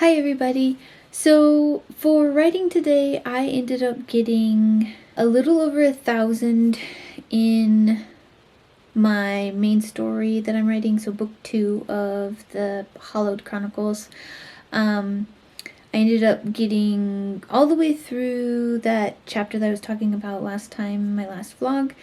Hi everybody. So for writing today, I ended up getting a little over 1,000 in my main story that I'm writing, so book 2 of the Hollowed Chronicles. I ended up getting all the way through that chapter that I was talking about last time, my last vlog,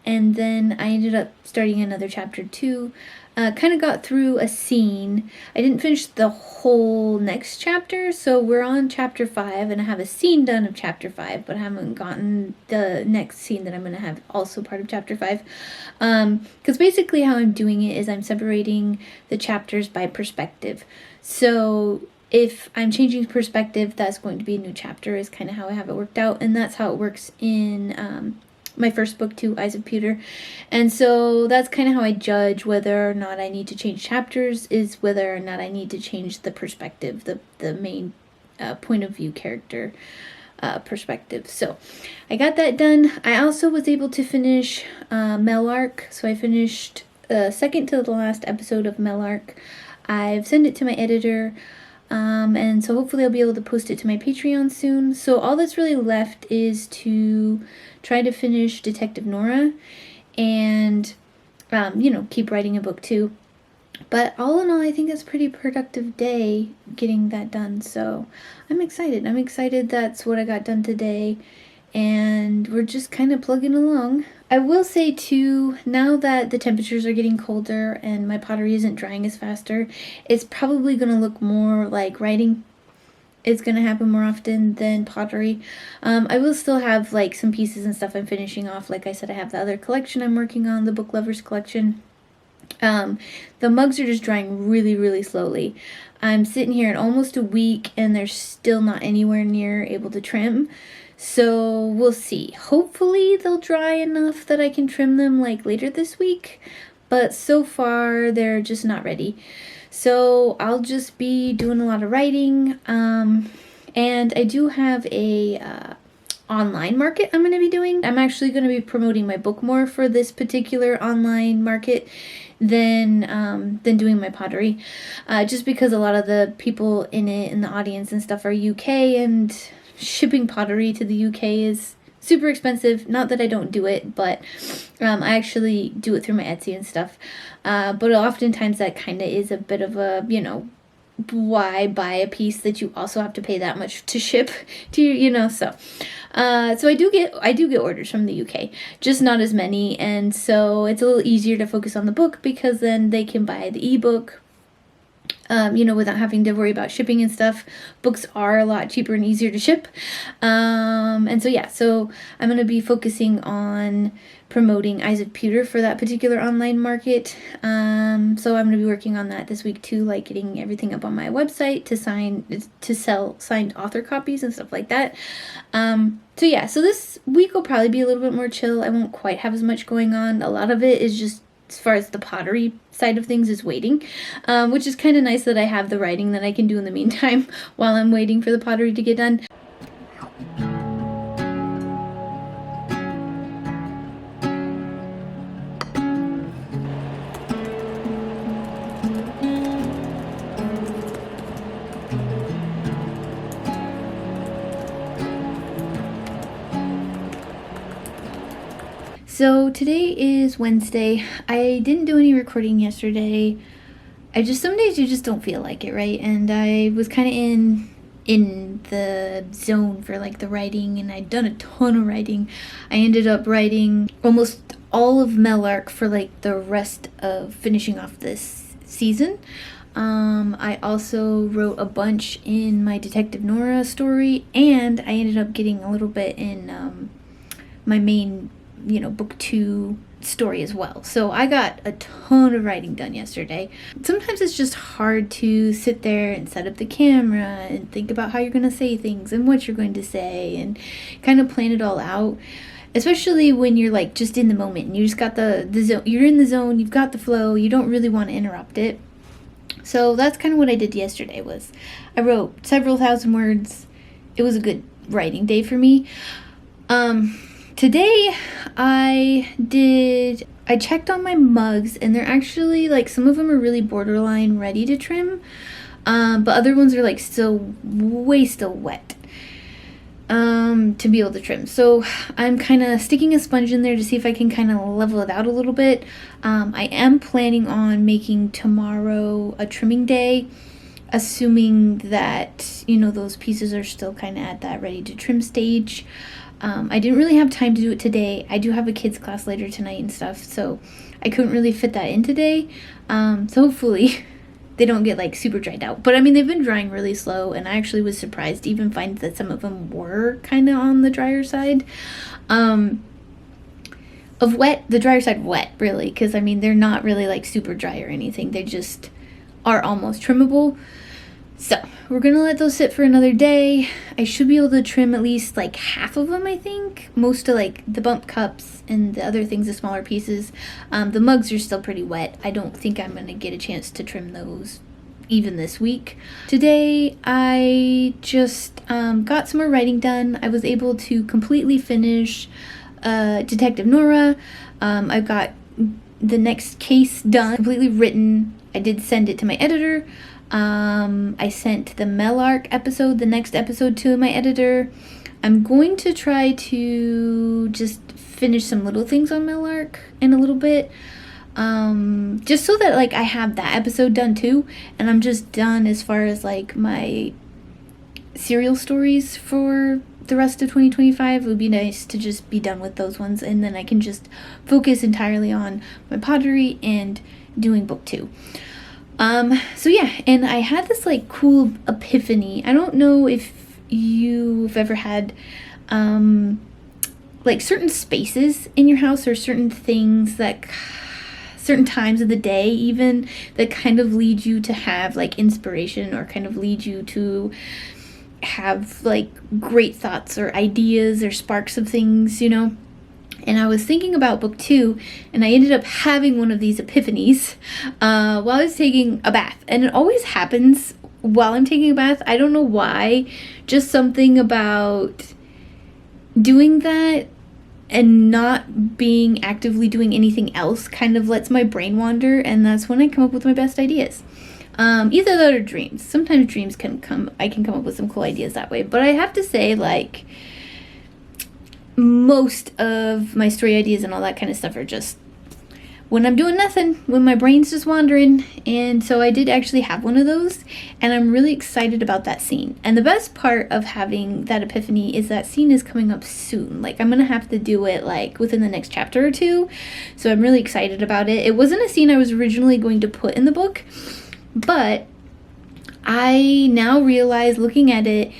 and then I ended up starting another chapter too. Kind of got through a scene. I didn't finish the whole next chapter, so we're on chapter 5, and I have a scene done of chapter 5, but I haven't gotten the next scene that I'm going to have also part of chapter 5. Because basically how I'm doing it is I'm separating the chapters by perspective. So if I'm changing perspective, that's going to be a new chapter is kind of how I have it worked out, and that's how it works in my first book too, Eyes of Pewter. And so that's kind of how I judge whether or not I need to change chapters, is whether or not I need to change the perspective, the main point of view character perspective. So I got that done. I also was able to finish Melark, so I finished second to the last episode of Melark. I've sent it to my editor. And so hopefully I'll be able to post it to my Patreon soon. So all that's really left is to try to finish Detective Nora and, keep writing a book too. But all in all, I think it's a pretty productive day getting that done. So I'm excited. I'm excited that's what I got done today. And we're just kind of plugging along. I will say too, now that the temperatures are getting colder and my pottery isn't drying as faster, it's probably going to look more like writing. It's going to happen more often than pottery. I will still have like some pieces and stuff I'm finishing off. Like I said, I have the other collection I'm working on, the Book Lovers collection. The mugs are just drying really, really slowly. I'm sitting here in almost a week and they're still not anywhere near able to trim. So we'll see. Hopefully they'll dry enough that I can trim them like later this week. But so far they're just not ready. So I'll just be doing a lot of writing. And I do have a online market I'm going to be doing. I'm actually going to be promoting my book more for this particular online market than doing my pottery. Just because a lot of the people in it, in the audience and stuff, are UK, and shipping pottery to the UK is super expensive. Not that I don't do it, but I actually do it through my Etsy and stuff. But oftentimes that kind of is a bit of a, why buy a piece that you also have to pay that much to ship to you, so I do get orders from the UK, just not as many, and so it's a little easier to focus on the book because then they can buy the ebook without having to worry about shipping and stuff. Books are a lot cheaper and easier to ship. And so I'm going to be focusing on promoting Eyes of Pewter for that particular online market. So I'm going to be working on that this week too, like getting everything up on my website to sell signed author copies and stuff like that. So this week will probably be a little bit more chill. I won't quite have as much going on. A lot of it is just, as far as the pottery side of things, is waiting, which is kind of nice that I have the writing that I can do in the meantime while I'm waiting for the pottery to get done. So today is Wednesday. I didn't do any recording yesterday. Some days you just don't feel like it, right? And I was kind of in the zone for like the writing, and I'd done a ton of writing. I ended up writing almost all of Melark for like the rest of finishing off this season. I also wrote a bunch in my Detective Nora story, and I ended up getting a little bit in my main book 2 story as well. So I got a ton of writing done yesterday. Sometimes it's just hard to sit there and set up the camera and think about how you're going to say things and what you're going to say and kind of plan it all out, especially when you're like just in the moment and you just got the zone, you're in the zone, you've got the flow, you don't really want to interrupt it. So that's kind of what I did yesterday. Was I wrote several thousand words. It was a good writing day for me. Today I checked on my mugs, and they're actually, like, some of them are really borderline ready to trim. But other ones are like still wet to be able to trim. So I'm kind of sticking a sponge in there to see if I can kind of level it out a little bit. I am planning on making tomorrow a trimming day, assuming that, you know, those pieces are still kind of at that ready to trim stage. I didn't really have time to do it today. I do have a kids class later tonight and stuff, so I couldn't really fit that in today. So hopefully they don't get like super dried out. But I mean, they've been drying really slow, and I actually was surprised to even find that some of them were kind of on the drier side. Of wet, the drier side wet, really, because I mean, they're not really like super dry or anything. They just are almost trimmable. So we're gonna let those sit for another day. I should be able to trim at least like half of them, I think. Most of like the bump cups and the other things, the smaller pieces. The mugs are still pretty wet. I don't think I'm gonna get a chance to trim those even this week. Today I just got some more writing done. I was able to completely finish Detective Nora. I got the next case done, completely written. I did send it to my editor. I sent the Melark episode, the next episode, to my editor. I'm going to try to just finish some little things on Melark in a little bit. Just so that like I have that episode done too, and I'm just done as far as like my serial stories for the rest of 2025. It would be nice to just be done with those ones, and then I can just focus entirely on my pottery and doing book 2. So yeah, and I had this like cool epiphany. I don't know if you've ever had like certain spaces in your house, or certain things that certain times of the day even that kind of lead you to have like inspiration, or kind of lead you to have like great thoughts or ideas or sparks of things, you know. And I was thinking about book 2, and I ended up having one of these epiphanies while I was taking a bath. And it always happens while I'm taking a bath. I don't know why. Just something about doing that and not being actively doing anything else kind of lets my brain wander, and that's when I come up with my best ideas. Either that or dreams. Sometimes dreams I can come up with some cool ideas that way. But I have to say, like, most of my story ideas and all that kind of stuff are just when I'm doing nothing, when my brain's just wandering. And so I did actually have one of those, and I'm really excited about that scene. And the best part of having that epiphany is that scene is coming up soon. Like, I'm gonna have to do it like within the next chapter or 2, so I'm really excited about it. It wasn't a scene I was originally going to put in the book, but I now realize, looking at it,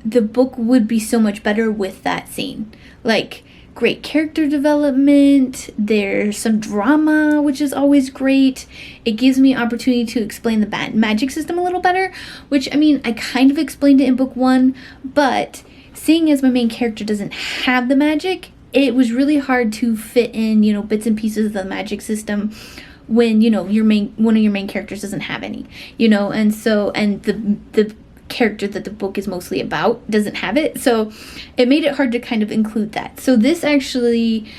the book would be so much better with that scene. Like, great character development, there's some drama, which is always great. It gives me opportunity to explain the magic system a little better, which, I mean, I kind of explained it in book 1, but seeing as my main character doesn't have the magic, it was really hard to fit in, you know, bits and pieces of the magic system when, you know, one of your main characters doesn't have any, you know. And so, and the character that the book is mostly about doesn't have it, so it made it hard to kind of include that. So this actually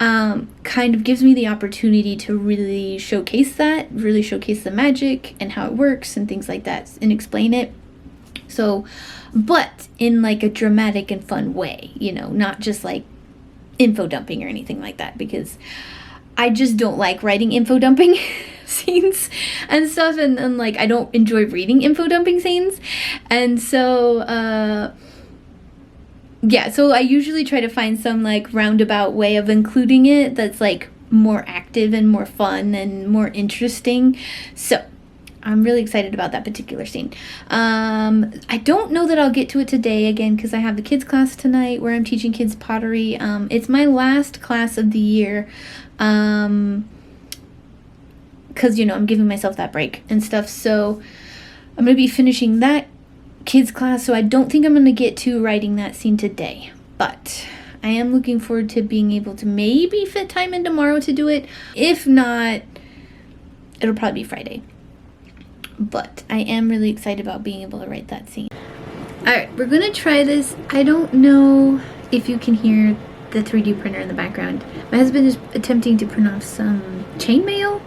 kind of gives me the opportunity to really showcase the magic and how it works and things like that, and explain it. So, but in like a dramatic and fun way, you know, not just like info dumping or anything like that, because I just don't like writing info dumping scenes and stuff, and like I don't enjoy reading info dumping scenes. And so yeah, so I usually try to find some like roundabout way of including it that's like more active and more fun and more interesting. So I'm really excited about that particular scene. I don't know that I'll get to it today again, because I have the kids class tonight where I'm teaching kids pottery. It's my last class of the year, because, you know, I'm giving myself that break and stuff. So I'm going to be finishing that kids class, so I don't think I'm going to get to writing that scene today. But I am looking forward to being able to maybe fit time in tomorrow to do it. If not, it'll probably be Friday. But I am really excited about being able to write that scene. Alright, we're going to try this. I don't know if you can hear the 3D printer in the background. My husband is attempting to print off some chainmail.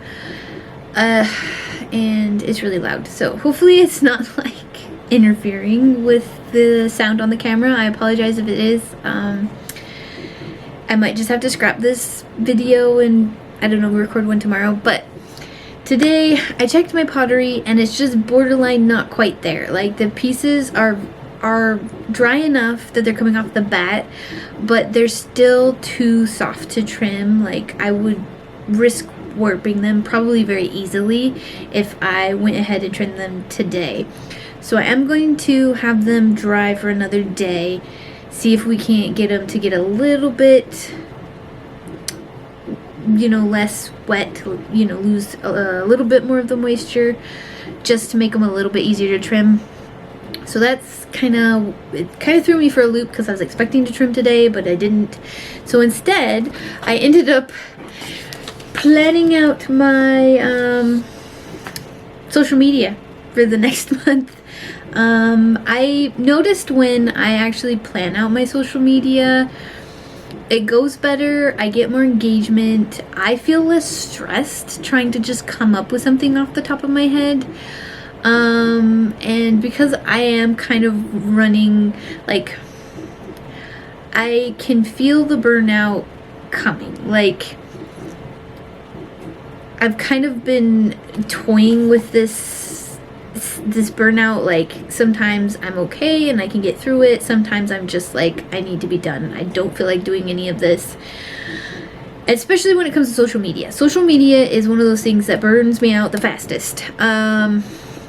and it's really loud. So hopefully it's not like interfering with the sound on the camera. I apologize if it is. I might just have to scrap this video and, I don't know, record one tomorrow. But today I checked my pottery and it's just borderline not quite there. Like, the pieces are dry enough that they're coming off the bat, but they're still too soft to trim. Like, I would risk warping them probably very easily if I went ahead and trimmed them today. So I am going to have them dry for another day, see if we can't get them to get a little bit, you know, less wet, you know, lose a little bit more of the moisture, just to make them a little bit easier to trim. So that's it kind of threw me for a loop because I was expecting to trim today, but I didn't. So instead, I ended up planning out my social media for the next month. I noticed when I actually plan out my social media, it goes better, I get more engagement, I feel less stressed trying to just come up with something off the top of my head. And because I am kind of running, like, I can feel the burnout coming. Like, I've kind of been toying with this burnout. Like, sometimes I'm okay and I can get through it. Sometimes I'm just like, I need to be done. I don't feel like doing any of this. Especially when it comes to social media. Social media is one of those things that burns me out the fastest.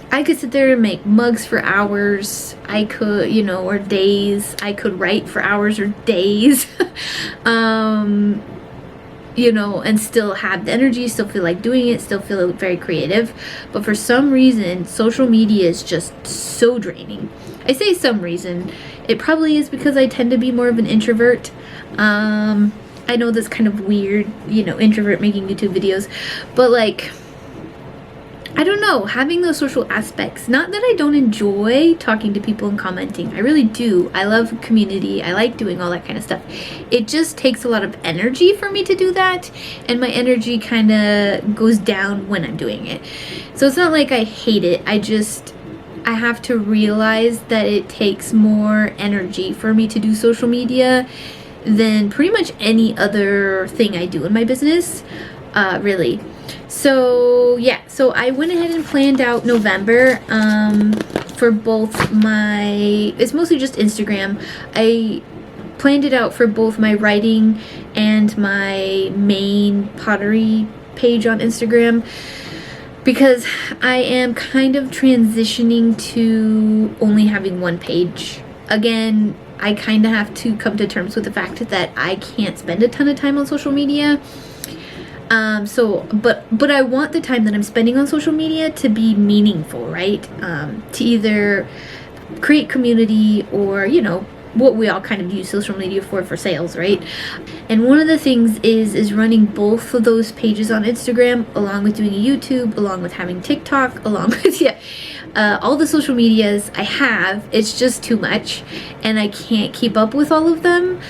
I could sit there and make mugs for hours. I could, you know, or days. I could write for hours or days. You know, and still have the energy, still feel like doing it, still feel very creative. But for some reason, social media is just so draining. I say some reason. It probably is because I tend to be more of an introvert. I know that's kind of weird, you know, introvert making YouTube videos. But, like, I don't know, having those social aspects, not that I don't enjoy talking to people and commenting, I really do. I love community, I like doing all that kind of stuff. It just takes a lot of energy for me to do that, and my energy kind of goes down when I'm doing it. So it's not like I hate it, I have to realize that it takes more energy for me to do social media than pretty much any other thing I do in my business, really. So yeah, so I went ahead and planned out November for both it's mostly just Instagram. I planned it out for both my writing and my main pottery page on Instagram, because I am kind of transitioning to only having one page. Again, I kind of have to come to terms with the fact that I can't spend a ton of time on social media. But I want the time that I'm spending on social media to be meaningful, right? To either create community or, you know, what we all kind of use social media for sales, right? And one of the things is running both of those pages on Instagram, along with doing a YouTube, along with having TikTok, along with, all the social medias I have. It's just too much, and I can't keep up with all of them,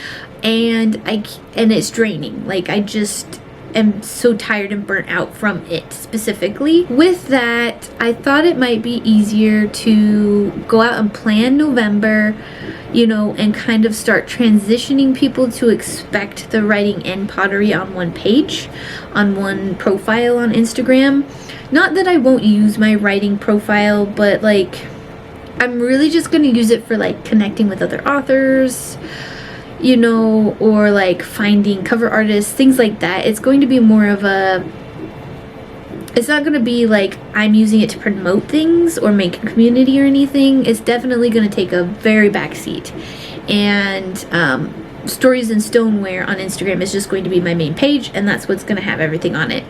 and it's draining. Like, I just am so tired and burnt out from it specifically. With that, I thought it might be easier to go out and plan November, you know, and kind of start transitioning people to expect the writing and pottery on one page, on one profile on Instagram. Not that I won't use my writing profile, but, like, I'm really just going to use it for, like, connecting with other authors, you know, or like finding cover artists, things like that. It's going to be more of it's not going to be like I'm using it to promote things or make a community or anything. It's definitely going to take a very back seat. And Stories in Stoneware on Instagram is just going to be my main page, and that's what's going to have everything on it.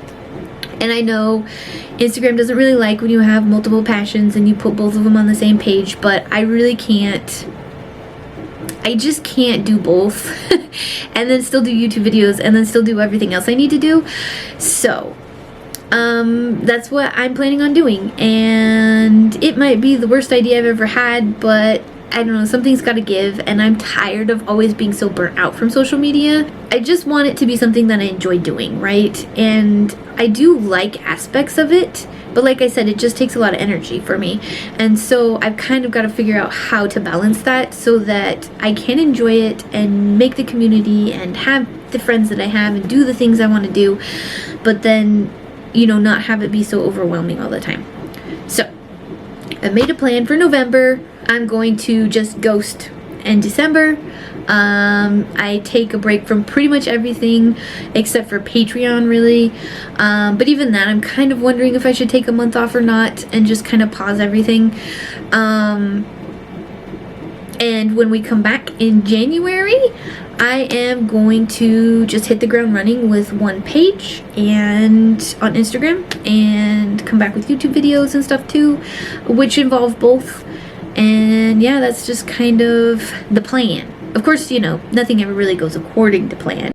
And I know Instagram doesn't really like when you have multiple passions and you put both of them on the same page, but I really can't. I just can't do both and then still do YouTube videos and then still do everything else I need to do. So that's what I'm planning on doing, and it might be the worst idea I've ever had, but I don't know, something's got to give, and I'm tired of always being so burnt out from social media. I just want it to be something that I enjoy doing, right? And I do like aspects of it, but like I said, it just takes a lot of energy for me. And so I've kind of got to figure out how to balance that so that I can enjoy it and make the community and have the friends that I have and do the things I want to do, but then, you know, not have it be so overwhelming all the time. So I made a plan for November. I'm going to just ghost in December. I take a break from pretty much everything except for Patreon, really. But even that, I'm kind of wondering if I should take a month off or not and just kind of pause everything. And when we come back in January, I am going to just hit the ground running with one page and on Instagram, and come back with YouTube videos and stuff too, which involve both. And yeah, that's just kind of the plan. Of course, you know, nothing ever really goes according to plan.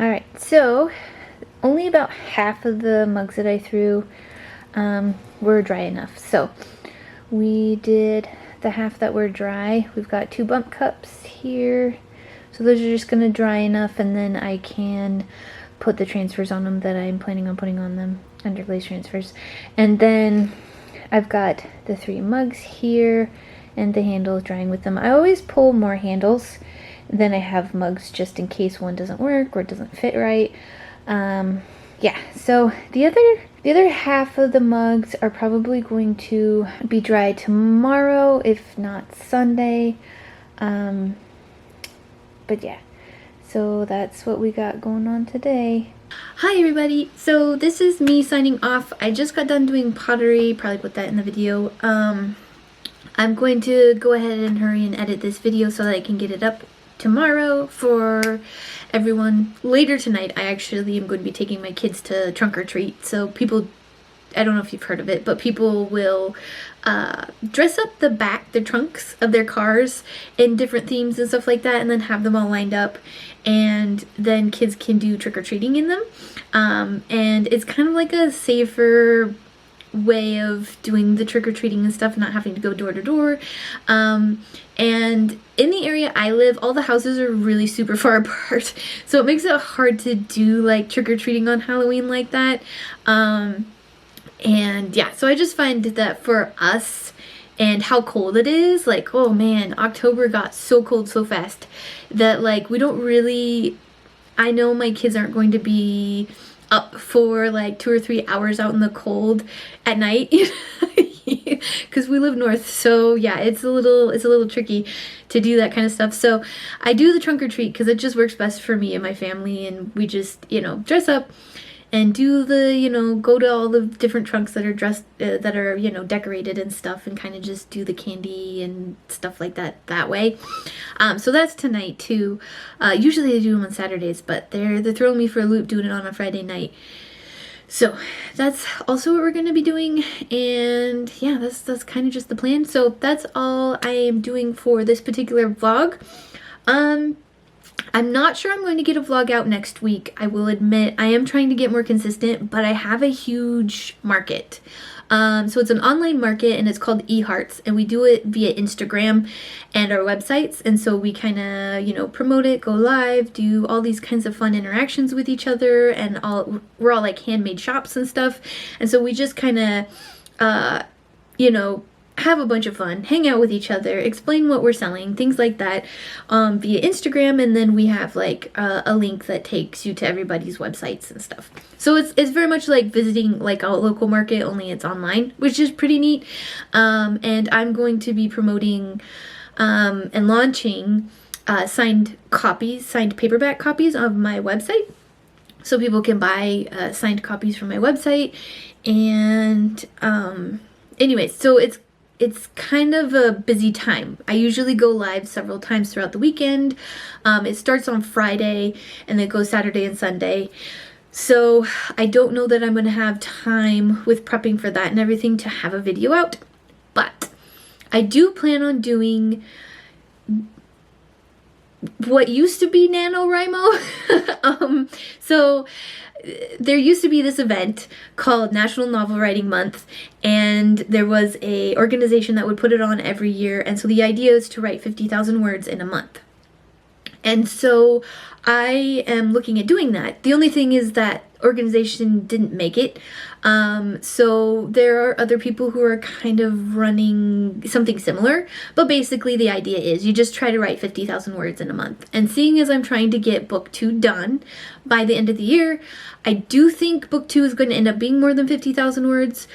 Alright, so only about half of the mugs that I threw were dry enough. So we did the half that were dry. We've got 2 bump cups here. So those are just going to dry enough, and then I can put the transfers on them that I'm planning on putting on them, underglaze transfers. And then I've got the 3 mugs here and the handles drying with them. I always pull more handles than I have mugs just in case one doesn't work or it doesn't fit right. Yeah, so the other half of the mugs are probably going to be dry tomorrow, if not Sunday. But yeah, so that's what we got going on today. Hi everybody, so this is me signing off. I just got done doing pottery, probably put that in the video. I'm going to go ahead and hurry and edit this video so that I can get it up tomorrow for everyone. Later tonight, I actually am going to be taking my kids to trunk or treat. So people, I don't know if you've heard of it, but people will dress up the trunks of their cars in different themes and stuff like that, and then have them all lined up, and then kids can do trick-or-treating in them. And it's kind of like a safer way of doing the trick-or-treating and stuff, not having to go door to door. And in the area I live, all the houses are really super far apart, so it makes it hard to do like trick-or-treating on Halloween like that. And yeah, so I just find that for us and how cold it is, like, oh man, October got so cold so fast that like we don't really, I know my kids aren't going to be up for like 2 or 3 hours out in the cold at night because we live north, so yeah, it's a little tricky to do that kind of stuff. So I do the trunk or treat because it just works best for me and my family, and we just, you know, dress up and do the, you know, go to all the different trunks that are dressed, that are, you know, decorated and stuff, and kind of just do the candy and stuff like that way. So that's tonight too. Usually I do them on Saturdays, but they're throwing me for a loop doing it on a Friday night. So that's also what we're going to be doing, and yeah, that's kind of just the plan. So that's all I am doing for this particular vlog. I'm not sure I'm going to get a vlog out next week. I will admit I am trying to get more consistent, but I have a huge market. So it's an online market, and it's called eHearts, and we do it via Instagram and our websites. And so we kind of, you know, promote it, go live, do all these kinds of fun interactions with each other, and we're all like handmade shops and stuff. And so we just kind of, you know, have a bunch of fun, hang out with each other, explain what we're selling, things like that, via Instagram. And then we have like a link that takes you to everybody's websites and stuff. So it's very much like visiting like a local market, only it's online, which is pretty neat. And I'm going to be promoting and launching signed paperback copies of my website, so people can buy signed copies from my website. And anyways, so it's kind of a busy time. I usually go live several times throughout the weekend. It starts on Friday and then goes Saturday and Sunday. So I don't know that I'm going to have time with prepping for that and everything to have a video out. But I do plan on doing what used to be NaNoWriMo. So there used to be this event called National Novel Writing Month, and there was a organization that would put it on every year. And so the idea is to write 50,000 words in a month. And so I am looking at doing that. The only thing is that organization didn't make it. So there are other people who are kind of running something similar, but basically the idea is you just try to write 50,000 words in a month. And seeing as I'm trying to get book 2 done by the end of the year, I do think book 2 is going to end up being more than 50,000 words.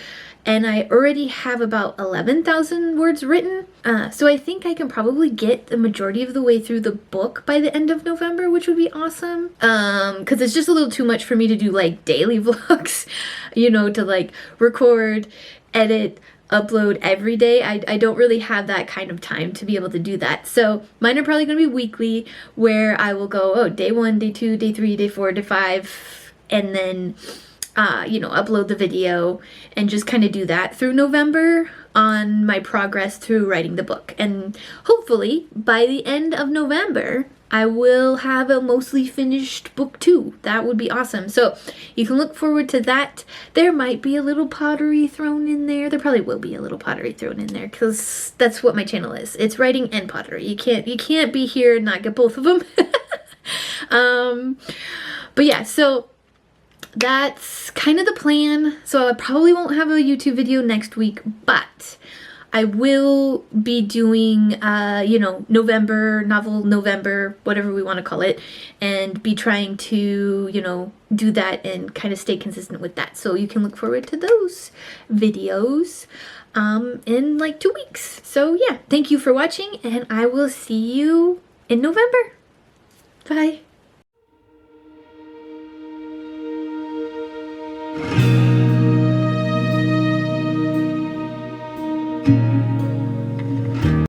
And I already have about 11,000 words written. So I think I can probably get the majority of the way through the book by the end of November, which would be awesome. Because it's just a little too much for me to do like daily vlogs, you know, to like record, edit, upload every day. I don't really have that kind of time to be able to do that. So mine are probably going to be weekly, where I will go, oh, day 1, day 2, day 3, day 4, day 5, and then you know, upload the video and just kind of do that through November on my progress through writing the book. And hopefully by the end of November, I will have a mostly finished book 2. That would be awesome. So you can look forward to that. There might be a little pottery thrown in there. There probably will be a little pottery thrown in there, because that's what my channel is. It's writing and pottery. You can't be here and not get both of them. But yeah, so that's kind of the plan. So I probably won't have a YouTube video next week, but I will be doing, you know, novel November, whatever we want to call it, and be trying to, you know, do that and kind of stay consistent with that. So you can look forward to those videos in like 2 weeks. So yeah, thank you for watching, and I will see you in November. Bye. Thank you.